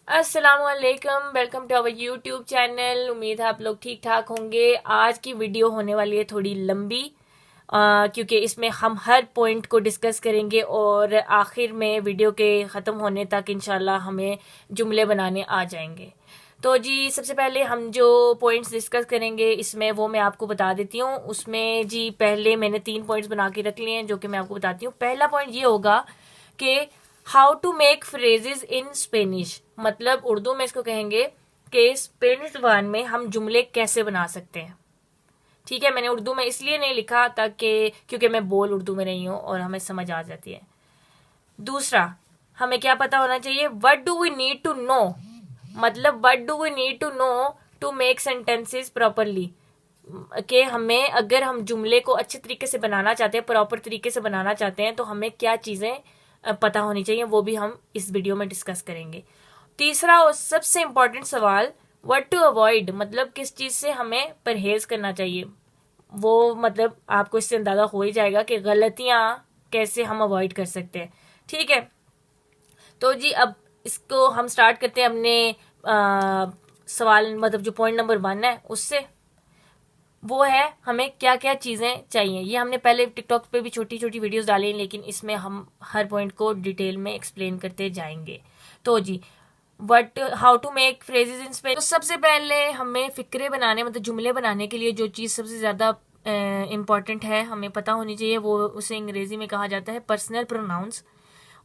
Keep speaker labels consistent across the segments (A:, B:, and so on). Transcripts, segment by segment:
A: अस्सलामुअलैकुम, welcome to our YouTube channel. उम्मीद है आप लोग ठीक ठाक होंगे। आज की वीडियो होने वाली है थोड़ी लंबी, क्योंकि इसमें हम हर पॉइंट को डिस्कस करेंगे और आखिर में वीडियो के ख़त्म होने तक इंशाल्लाह हमें जुमले बनाने आ जाएंगे। तो जी सबसे पहले हम जो पॉइंट्स डिस्कस करेंगे इसमें वो मैं आपको बता देती हूँ। उसमें जी पहले मैंने 3 पॉइंट्स बना के रख लिए हैं जो कि मैं आपको बताती हूँ। पहला पॉइंट ये होगा कि how to make phrases in Spanish, मतलब उर्दू में इसको कहेंगे कि स्पेनिश जबान में हम जुमले कैसे बना सकते हैं। ठीक है, मैंने उर्दू में इसलिए नहीं लिखा ताकि क्योंकि मैं बोल उर्दू में नहीं हूँ और हमें समझ आ जाती है। दूसरा, हमें क्या पता होना चाहिए, what do we need to know, मतलब what do we need to know to make sentences properly, कि हमें अगर हम जुमले को अच्छे तरीके से बनाना चाहते हैं, प्रॉपर तरीके से बनाना चाहते हैं, तो हमें क्या चीज़ें पता होनी चाहिए, वो भी हम इस वीडियो में डिस्कस करेंगे। तीसरा और सबसे इम्पोर्टेंट सवाल, व्हाट टू अवॉइड, मतलब किस चीज़ से हमें परहेज करना चाहिए। वो मतलब आपको इससे अंदाज़ा हो ही जाएगा कि गलतियाँ कैसे हम अवॉइड कर सकते हैं। ठीक है, तो जी अब इसको हम स्टार्ट करते हैं अपने सवाल, मतलब जो पॉइंट नंबर 1 है उससे। वो है हमें क्या क्या चीज़ें चाहिए। ये हमने पहले टिकटॉक पे भी छोटी छोटी वीडियोस डाली हैं, लेकिन इसमें हम हर पॉइंट को डिटेल में एक्सप्लेन करते जाएंगे। तो जी what how to make phrases in Spanish. तो सबसे पहले हमें फिक्रे बनाने, मतलब जुमले बनाने के लिए जो चीज़ सबसे ज़्यादा इम्पॉर्टेंट है हमें पता होनी चाहिए, वो उसे अंग्रेजी में कहा जाता है पर्सनल प्रोनाउंस,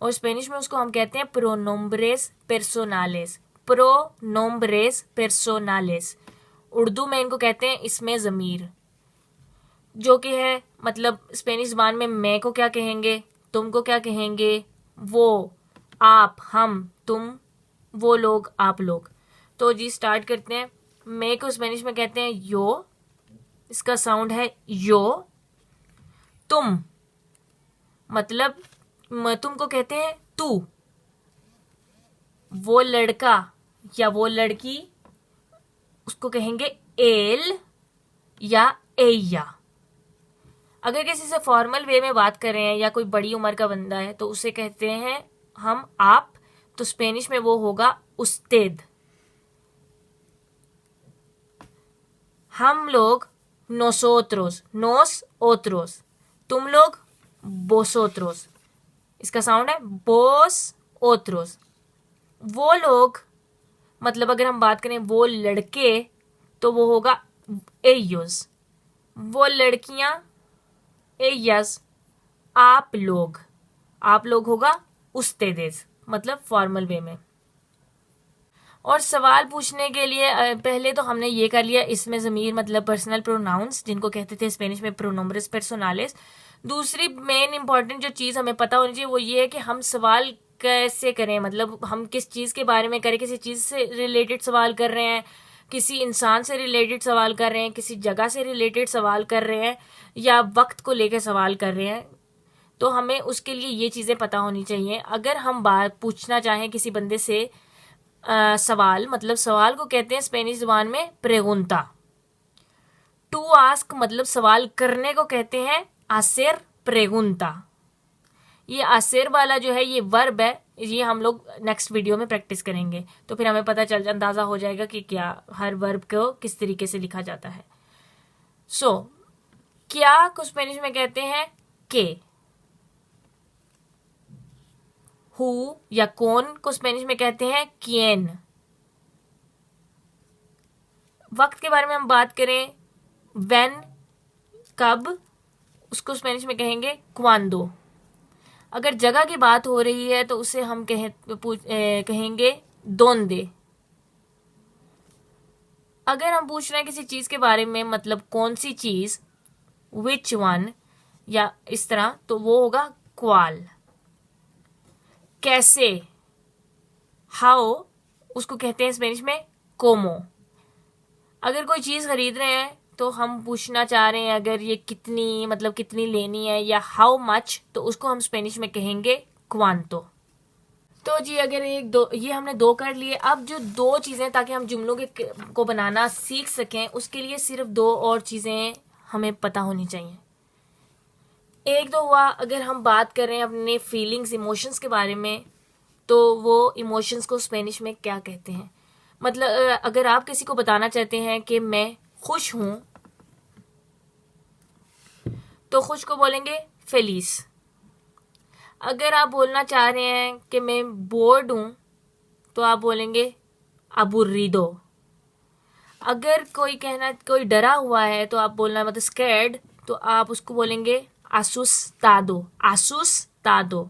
A: और स्पेनिश में उसको हम कहते हैं प्रोनोम्ब्रेस पेर्सोनालेस। प्रोनोम्ब्रेस पेर्सोनालेस, उर्दू में इनको कहते हैं इसमें ज़मीर, जो कि है मतलब स्पेनिश ज़बान में मैं को क्या कहेंगे, तुम को क्या कहेंगे, वो, आप, हम, तुम, वो लोग, आप लोग। तो जी स्टार्ट करते हैं। मैं को स्पेनिश में कहते हैं यो, इसका साउंड है यो। तुम, मतलब तुमको कहते हैं तू। वो लड़का या वो लड़की, उसको कहेंगे एल या एया। अगर किसी से फॉर्मल वे में बात कर रहे हैं या कोई बड़ी उम्र का बंदा है तो उसे कहते हैं हम आप, तो स्पेनिश में वो होगा उस्तेद। हम लोग नोसोत्रोस, नोस ओत्रोस। तुम लोग बोसोत्रोस, इसका साउंड है बोस ओत्रोस। वो लोग, मतलब अगर हम बात करें वो लड़के, तो वो होगा एयोस। वो लड़कियां एयस। आप लोग होगा उस्तेदेस, मतलब फॉर्मल वे में। और सवाल पूछने के लिए पहले तो हमने ये कर लिया, इसमें ज़मीर मतलब पर्सनल प्रोनाउंस जिनको कहते थे स्पेनिश में प्रोनोम्ब्रेस पर्सोनालेस। दूसरी मेन इंपॉर्टेंट जो चीज़ हमें पता होनी चाहिए वो ये है कि हम सवाल कैसे करें, मतलब हम किस चीज़ के बारे में करें, किसी चीज़ से रिलेटेड सवाल कर रहे हैं, किसी इंसान से रिलेटेड सवाल कर रहे हैं, किसी जगह से रिलेटेड सवाल कर रहे हैं, या वक्त को लेकर सवाल कर रहे हैं, तो हमें उसके लिए ये चीज़ें पता होनी चाहिए। अगर हम बात पूछना चाहें किसी बंदे से सवाल, मतलब सवाल को कहते हैं स्पेनिश ज़बान में प्रेगुंता। टू आस्क मतलब सवाल करने को कहते हैं आसेर प्रेगुंता। ये आसेर वाला जो है ये वर्ब है, ये हम लोग नेक्स्ट वीडियो में प्रैक्टिस करेंगे, तो फिर हमें पता चल अंदाज़ा हो जाएगा कि क्या हर वर्ब को किस तरीके से लिखा जाता है। सो क्या को स्पेनिश में कहते हैं के। हु या कौन को स्पेनिश में कहते हैं किएन। वक्त के बारे में हम बात करें, व्हेन कब, उसको स्पेनिश में कहेंगे क्वांडो। अगर जगह की बात हो रही है तो उसे हम कहेंगे दोंदे। अगर हम पूछ रहे हैं किसी चीज़ के बारे में, मतलब कौन सी चीज़, विच वन, या इस तरह, तो वो होगा क्वाल। कैसे, हाउ, उसको कहते हैं स्पेनिश में कोमो। अगर कोई चीज़ खरीद रहे हैं तो हम पूछना चाह रहे हैं अगर ये कितनी, मतलब कितनी लेनी है, या हाउ मच, तो उसको हम स्पेनिश में कहेंगे क्वांतो। तो जी अगर एक दो, ये हमने 2 कर लिए। अब जो 2 चीज़ें, ताकि हम जुमलों के को बनाना सीख सकें, उसके लिए सिर्फ 2 और चीज़ें हमें पता होनी चाहिए। एक तो हुआ अगर हम बात कर रहे हैं अपने फीलिंग्स इमोशंस के बारे में, तो वो इमोशंस को स्पेनिश में क्या कहते हैं? मतलब अगर आप किसी को बताना चाहते हैं कि मैं खुश हूं, तो खुश को बोलेंगे फेलिस। अगर आप बोलना चाह रहे हैं कि मैं बोर्ड हूं, तो आप बोलेंगे अबुर्रिदो। अगर कोई डरा हुआ है तो आप बोलना मतलब स्कैर्ड, तो आप उसको बोलेंगे आसुस्तादो, आसुस्तादो।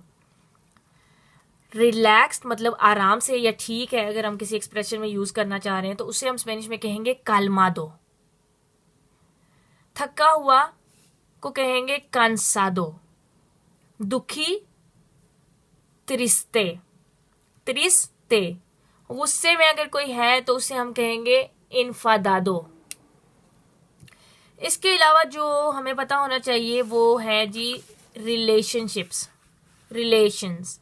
A: रिलैक्स्ड मतलब आराम से या ठीक है, अगर हम किसी एक्सप्रेशन में यूज करना चाह रहे हैं तो उसे हम स्पेनिश में कहेंगे काल्मादो। थका हुआ को कहेंगे कांसादो। दुखी त्रिस्ते, त्रिस्ते। गुस्से में अगर कोई है तो उसे हम कहेंगे इन्फादादो। इसके अलावा जो हमें पता होना चाहिए वो है जी रिलेशनशिप्स, रिलेशंस।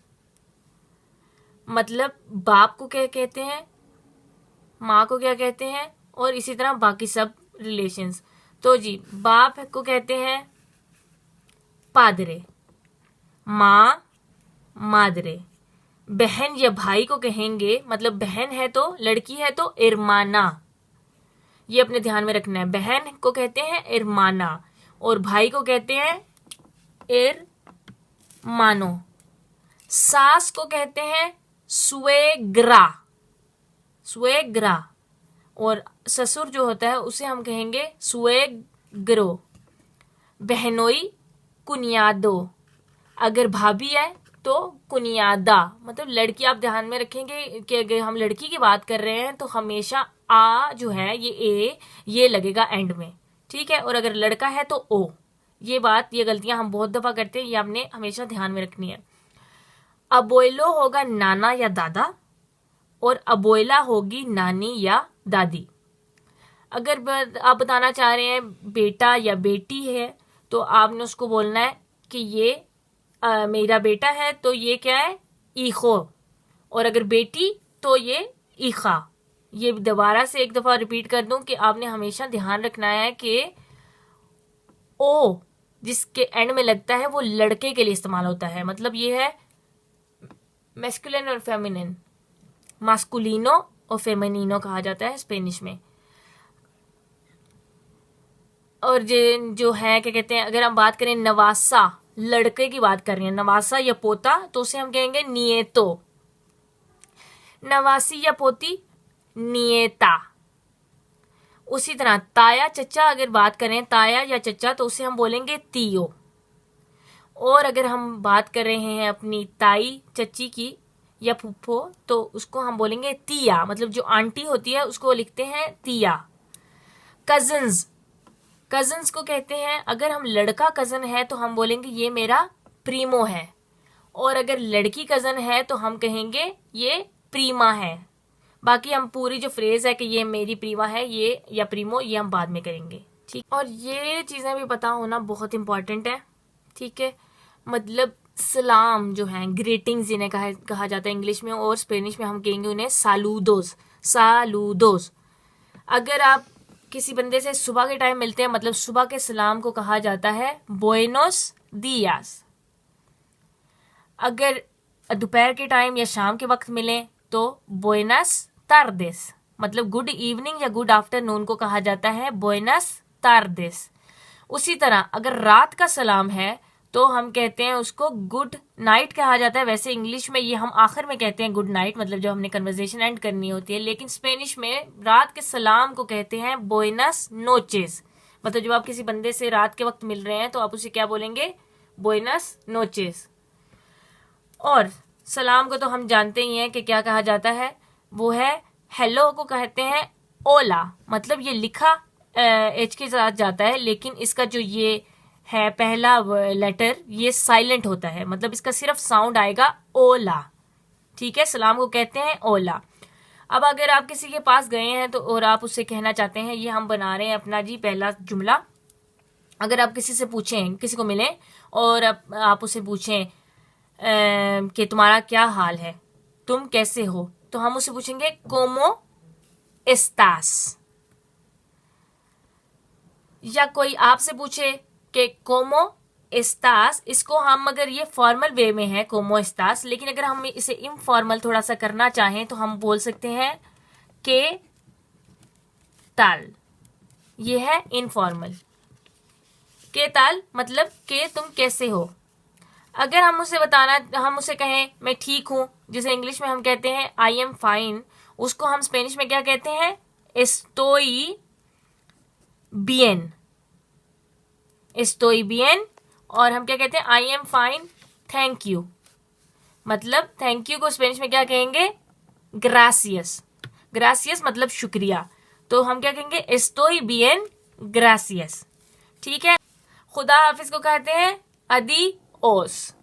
A: मतलब बाप को क्या कहते हैं, माँ को क्या कहते हैं, और इसी तरह बाकी सब रिलेशंस। तो जी बाप को कहते हैं पादरे, माँ मादरे। बहन या भाई को कहेंगे, मतलब बहन है तो लड़की है तो इरमाना, ये अपने ध्यान में रखना है। बहन को कहते हैं इरमाना और भाई को कहते हैं इरमानो। सास को कहते हैं सुएग्रा, सुएग्रा। और ससुर जो होता है उसे हम कहेंगे सुएग्रो। बहनोई कुनियादो। अगर भाभी है तो कुनियादा। मतलब लड़की, आप ध्यान में रखेंगे कि अगर हम लड़की की बात कर रहे हैं तो हमेशा आ जो है ये लगेगा एंड में, ठीक है। और अगर लड़का है तो ओ। ये गलतियां हम बहुत दफा करते हैं, ये आपने हमेशा ध्यान में रखनी है। अबोइलो होगा नाना या दादा और अबोइला होगी नानी या दादी। अगर आप बताना चाह रहे हैं बेटा या बेटी है तो आपने उसको बोलना है कि ये मेरा बेटा है तो ये क्या है, ईखो। और अगर बेटी तो ये ईखा। ये दोबारा से एक दफा रिपीट कर दूं कि आपने हमेशा ध्यान रखना है कि ओ जिसके एंड में लगता है वो लड़के के लिए इस्तेमाल होता है। मतलब ये है मैस्कुलिन और फेमिनिन, मास्कुलिनो और फेमिनिनो कहा जाता है स्पेनिश में। और जो है क्या कहते हैं, अगर हम बात करें नवासा, लड़के की बात कर रहे हैं, नवासा या पोता, तो उसे हम कहेंगे नियतो। नवासी या पोती नियता। उसी तरह ताया चचा, अगर बात करें ताया या चचा तो उसे हम बोलेंगे तियो। और अगर हम बात कर रहे हैं अपनी ताई चची की या फूफो तो उसको हम बोलेंगे तिया। मतलब जो आंटी होती है उसको लिखते हैं तिया। कजन्स, कजन्स को कहते हैं, अगर हम लड़का कजन है तो हम बोलेंगे ये मेरा प्रीमो है। और अगर लड़की कजन है तो हम कहेंगे ये प्रीमा है। बाकी हम पूरी जो फ्रेज है कि ये मेरी प्रीमा है ये या प्रीमो, ये हम बाद में करेंगे, ठीक। और ये चीजें भी पता होना बहुत इंपॉर्टेंट है, ठीक है। मतलब सलाम जो है, ग्रीटिंग्स इन्हें कहा जाता है इंग्लिश में, और स्पेनिश में हम कहेंगे उन्हें सालूदोस, सालूदोस। अगर आप किसी बंदे से सुबह के टाइम मिलते हैं, मतलब सुबह के सलाम को कहा जाता है बुएनोस दियास। अगर दोपहर के टाइम या शाम के वक्त मिलें तो बुएनस तार्देस। मतलब गुड इवनिंग या गुड आफ्टरनून को कहा जाता है बुएनस तार्देस। उसी तरह अगर रात का सलाम है तो हम कहते हैं उसको गुड नाइट कहा जाता है। वैसे इंग्लिश में ये हम आखिर में कहते हैं गुड नाइट, मतलब जब हमने कन्वर्सेशन एंड करनी होती है, लेकिन स्पेनिश में रात के सलाम को कहते हैं बुएनस नोचेस। मतलब जब आप किसी बंदे से रात के वक्त मिल रहे हैं तो आप उसे क्या बोलेंगे, बुएनस नोचेस। और सलाम को तो हम जानते ही हैं कि क्या कहा जाता है, वो है हेलो को कहते हैं ओला। मतलब ये लिखा एच के साथ जाता है, लेकिन इसका जो ये है पहला लेटर ये साइलेंट होता है, मतलब इसका सिर्फ साउंड आएगा ओला, ठीक है। सलाम को कहते हैं ओला। अब अगर आप किसी के पास गए हैं तो और आप उससे कहना चाहते हैं, ये हम बना रहे हैं अपना जी पहला जुमला। अगर आप किसी से पूछें, किसी को मिलें और आप उससे पूछें कि तुम्हारा क्या हाल है, तुम कैसे हो, तो हम उससे पूछेंगे कोमो एस्तास। या कोई आपसे पूछे कि कोमो एस्तास, इसको हम अगर ये फॉर्मल वे में है como एस्तास, लेकिन अगर हम इसे इनफॉर्मल थोड़ा सा करना चाहें तो हम बोल सकते हैं के ताल। ये है इनफॉर्मल। के ताल मतलब के तुम कैसे हो। अगर हम उसे कहें मैं ठीक हूं, जिसे इंग्लिश में हम कहते हैं आई एम फाइन, उसको हम स्पेनिश में क्या कहते हैं? एस्टोई बियन। एस्टोई बियन। और हम क्या कहते हैं? I am fine thank you. मतलब थैंक यू को स्पेनिश में क्या कहेंगे? ग्रासियस। ग्रासियस मतलब शुक्रिया, तो हम क्या कहेंगे? एस्टोई बियन ग्रासियस। ठीक है। खुदा हाफिज को कहते हैं अदी ओस,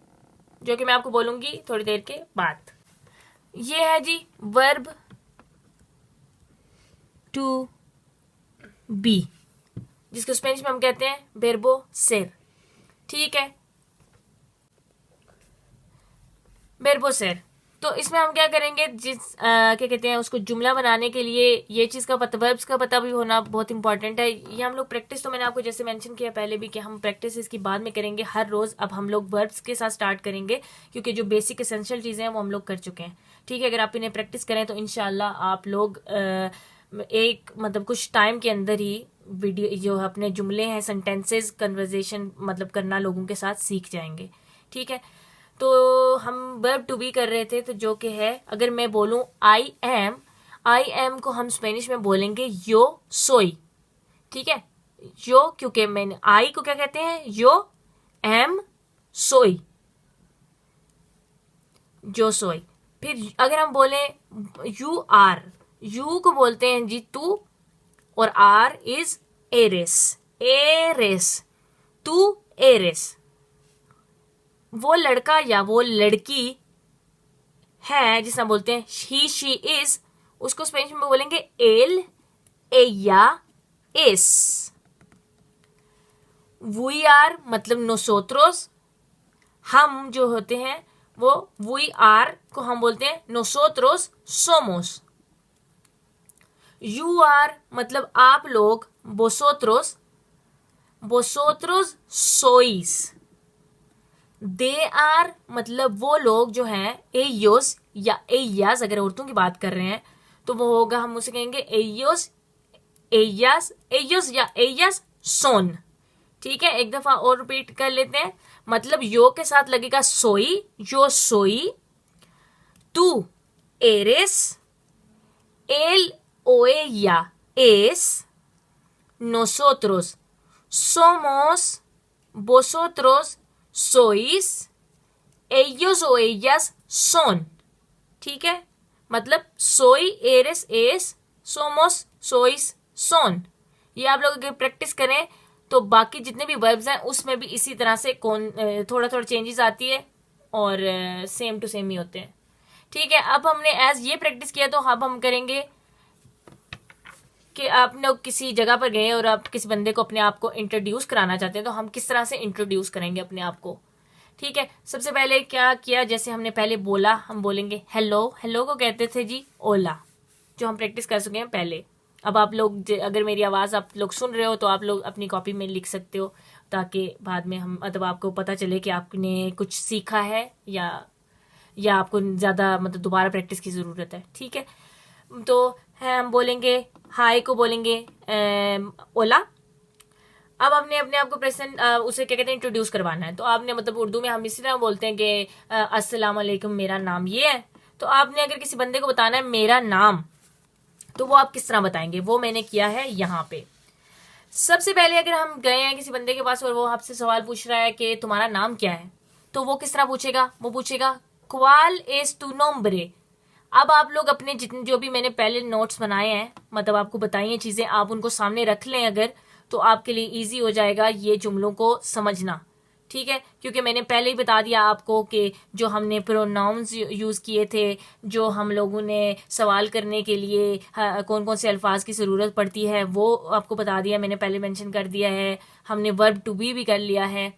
A: जो कि मैं आपको बोलूंगी थोड़ी देर के बाद। ये है जी वर्ब टू बी, जिसको स्पेनिश में हम कहते हैं वर्बो सेर। ठीक है, वर्बो सेर। तो इसमें हम क्या करेंगे? क्या कहते हैं उसको, जुमला बनाने के लिए ये चीज़ का पता, वर्ब्स का पता भी होना बहुत इंपॉर्टेंट है। ये हम लोग प्रैक्टिस, तो मैंने आपको जैसे मेंशन किया पहले भी कि हम प्रैक्टिस इसकी बाद में करेंगे हर रोज़। अब हम लोग वर्ब्स के साथ स्टार्ट करेंगे, क्योंकि जो बेसिक एसेंशियल चीज़ें हैं वो हम लोग कर चुके हैं। ठीक है, अगर आप इन्हें प्रैक्टिस करें तो इंशाल्लाह आप लोग एक मतलब कुछ टाइम के अंदर ही वीडियो जो अपने जुमले हैं, सेंटेंसेस, कन्वर्जेशन मतलब करना लोगों के साथ सीख जाएंगे। ठीक है, तो हम वर्ब टू बी कर रहे थे, तो जो कि है, अगर मैं बोलूं आई एम को हम स्पेनिश में बोलेंगे यो सोई। ठीक है, यो, क्योंकि मैंने आई को क्या कहते हैं? यो एम सोई, जो सोई। फिर अगर हम बोले यू आर, यू को बोलते हैं जी तू, और आर इज एरेस। एरेस, तू एरेस। वो लड़का या वो लड़की है जिसे हम बोलते हैं ही शी इज, उसको स्पेनिश में बोलेंगे एल एया एस। वी आर मतलब नोसोत्रोस, हम जो होते हैं वो वी आर को हम बोलते हैं नोसोत्रोस सोमोस। यू आर मतलब आप लोग, वोसोत्रोस, वोसोत्रोस सोइस। दे आर मतलब वो लोग जो हैं, एयोस या एयास, अगर औरतों की बात कर रहे हैं तो वो होगा, हम उसे कहेंगे एयोस, एयास, एयोस या एयास सोन। ठीक है, एक दफा और रिपीट कर लेते हैं। मतलब यो के साथ लगेगा सोई, यो सोई, तू एरेस, एल ओएया एस, nosotros somos, vosotros sois, ellos o ellas son। ठीक है, मतलब सोई, एरेस, एस, सोमोस, सोइस, सोन। ये आप लोग अगर प्रैक्टिस करें तो बाकी जितने भी वर्ब्स हैं उसमें भी इसी तरह से थोड़ा थोड़ा चेंजेस आती है, और सेम टू सेम ही होते हैं। ठीक है, अब हमने एज ये प्रैक्टिस किया, तो अब हम करेंगे कि आप लोग किसी जगह पर गए और आप किसी बंदे को अपने आप को इंट्रोड्यूस कराना चाहते हैं, तो हम किस तरह से इंट्रोड्यूस करेंगे अपने आप को। ठीक है, सबसे पहले क्या किया, जैसे हमने पहले बोला, हम बोलेंगे हेलो। हेलो को कहते थे जी ओला, जो हम प्रैक्टिस कर चुके हैं पहले। अब आप लोग अगर मेरी आवाज़ आप लोग सुन रहे हो तो आप लोग अपनी कॉपी में लिख सकते हो, ताकि बाद में हम मतलब आपको पता चले कि आपने कुछ सीखा है या आपको ज़्यादा मतलब दोबारा प्रैक्टिस की ज़रूरत है। ठीक है, तो है हम बोलेंगे हाय को बोलेंगे ओला। अब आपने अपने आप को प्रेजेंट उसे क्या कहते हैं, इंट्रोड्यूस करवाना है। तो आपने मतलब उर्दू में हम इसी तरह बोलते हैं कि अस्सलाम वालेकुम, मेरा नाम ये है। तो आपने अगर किसी बंदे को बताना है मेरा नाम, तो वो आप किस तरह बताएंगे, वो मैंने किया है यहाँ पे। सबसे पहले अगर हम गए हैं किसी बंदे के पास और वो आपसे सवाल पूछ रहा है कि तुम्हारा नाम क्या है, तो वो किस तरह पूछेगा? वो पूछेगा क्वाल एस तू नोम्ब्रे। अब आप लोग अपने जितने जो भी मैंने पहले नोट्स बनाए हैं, मतलब आपको बताई हैं चीजें, आप उनको सामने रख लें अगर, तो आपके लिए इजी हो जाएगा ये जुमलों को समझना। ठीक है, क्योंकि मैंने पहले ही बता दिया आपको कि जो हमने प्रोनाउंस यूज किए थे, जो हम लोगों ने सवाल करने के लिए कौन कौन से अल्फाज की ज़रूरत पड़ती है, वो आपको बता दिया, मैंने पहले मेंशन कर दिया है। हमने वर्ब टू बी भी कर लिया है,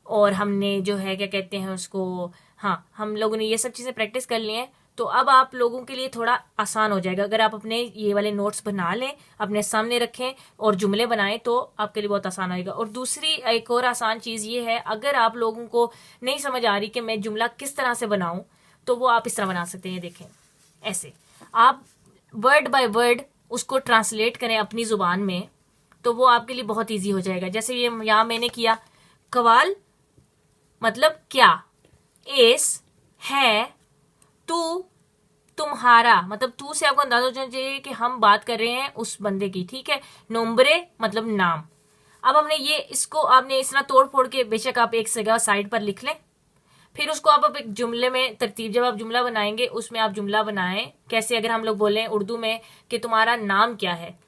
A: और हमने जो है क्या कहते हैं उसको, हाँ, हम लोगों ने ये सब चीज़ें प्रैक्टिस कर ली हैं। तो अब आप लोगों के लिए थोड़ा आसान हो जाएगा अगर आप अपने ये वाले नोट्स बना लें, अपने सामने रखें और जुमले बनाएं, तो आपके लिए बहुत आसान होगा। और दूसरी एक और आसान चीज़ ये है, अगर आप लोगों को नहीं समझ आ रही कि मैं जुमला किस तरह से बनाऊं, तो वो आप इस तरह बना सकते हैं। देखें, ऐसे आप वर्ड बाय वर्ड उसको ट्रांसलेट करें अपनी ज़ुबान में, तो वो आपके लिए बहुत ईजी हो जाएगा। जैसे ये यहाँ मैंने किया, कवाल मतलब क्या, एस है, तू तुम्हारा मतलब तू से आपको अंदाजा हो चाहिए कि हम बात कर रहे हैं उस बंदे की, ठीक है। नोम्बरे मतलब नाम। अब हमने ये इसको आपने इस तरह तोड़ फोड़ के, बेशक आप एक जगह साइड पर लिख लें, फिर उसको आप एक जुमले में तरतीब, जब आप जुमला बनाएंगे उसमें आप जुमला बनाएं कैसे। अगर हम लोग बोलें उर्दू में कि तुम्हारा नाम क्या है,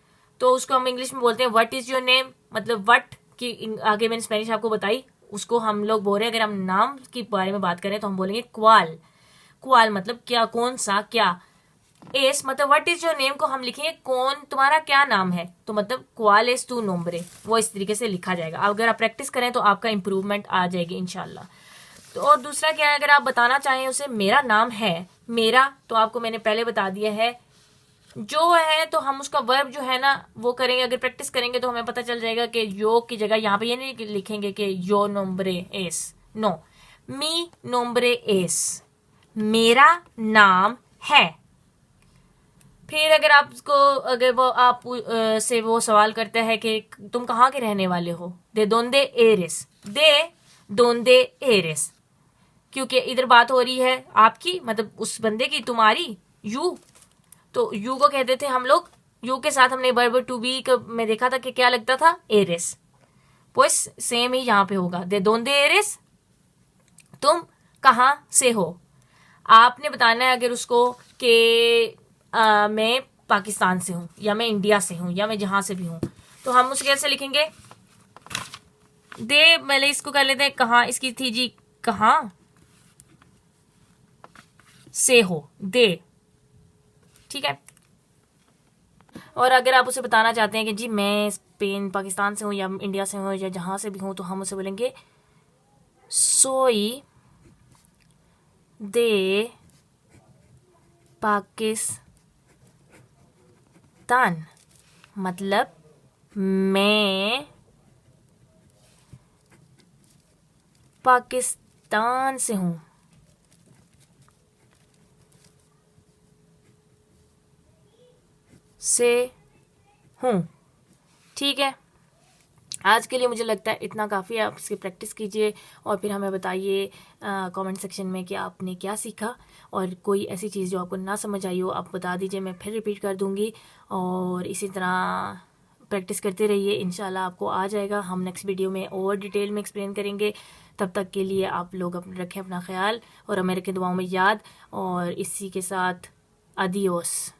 A: तो उसको हम इंग्लिश में बोलते हैं व्हाट इज योर नेम, मतलब व्हाट की आगे मैंने स्पेनिश आपको बताई, उसको हम लोग बोल रहे हैं। अगर हम नाम के बारे में बात करें तो हम बोलेंगे क्वाल। क्वाल मतलब क्या, कौन सा, क्या। एस मतलब व्हाट इज योर नेम को हम लिखेंगे कौन, तुम्हारा क्या नाम है, तो मतलब क्वाल एस तू नोम्बरे, वो इस तरीके से लिखा जाएगा। अगर आप प्रैक्टिस करें तो आपका इंप्रूवमेंट आ जाएगी इंशाल्लाह। तो और दूसरा क्या है, अगर आप बताना चाहें उसे मेरा नाम है, मेरा, तो आपको मैंने पहले बता दिया है जो है, तो हम उसका वर्ब जो है ना वो करेंगे। अगर प्रैक्टिस करेंगे तो हमें पता चल जाएगा कि यो की जगह यहाँ पे ये नहीं लिखेंगे कि यो नोम्ब्रे एस, नो, मी नोम्ब्रे एस, मेरा नाम है। फिर अगर आपको, अगर वो आप से वो सवाल करता है कि तुम कहाँ के रहने वाले हो, दे दोंदे एरिस, दे दोंदे एरिस, क्योंकि इधर बात हो रही है आपकी, मतलब उस बंदे की, तुम्हारी, यू, तो यू को कहते थे हम लोग, यू के साथ हमने वर्ब टू बी में देखा था कि क्या लगता था, एरिस। pues सेम ही यहाँ पे होगा, दे दोंदे एरिस, तुम कहाँ से हो। आपने बताना है अगर उसको कि मैं पाकिस्तान से हूँ, या मैं इंडिया से हूँ, या मैं जहां से भी हूँ, तो हम उसे कैसे लिखेंगे, दे, पहले इसको कर लेते हैं, कहाँ इसकी थी जी, कहाँ से हो, दे, ठीक है। और अगर आप उसे बताना चाहते हैं कि जी मैं स्पेन पाकिस्तान से हूँ, या इंडिया से हूँ, या जहां से भी हूँ, तो हम उसे बोलेंगे सोई दे पाकिस्तान, मतलब मैं पाकिस्तान से हूँ। से हूँ, ठीक है। आज के लिए मुझे लगता है इतना काफ़ी है। आप इसकी प्रैक्टिस कीजिए और फिर हमें बताइए कमेंट सेक्शन में कि आपने क्या सीखा, और कोई ऐसी चीज़ जो आपको ना समझ आई हो आप बता दीजिए, मैं फिर रिपीट कर दूँगी। और इसी तरह प्रैक्टिस करते रहिए, इंशाल्लाह आपको आ जाएगा। हम नेक्स्ट वीडियो में और डिटेल में एक्सप्लेन करेंगे। तब तक के लिए आप लोग रखें अपना ख्याल और हमें रखें दुआओं में याद। और इसी के साथ अदियोस।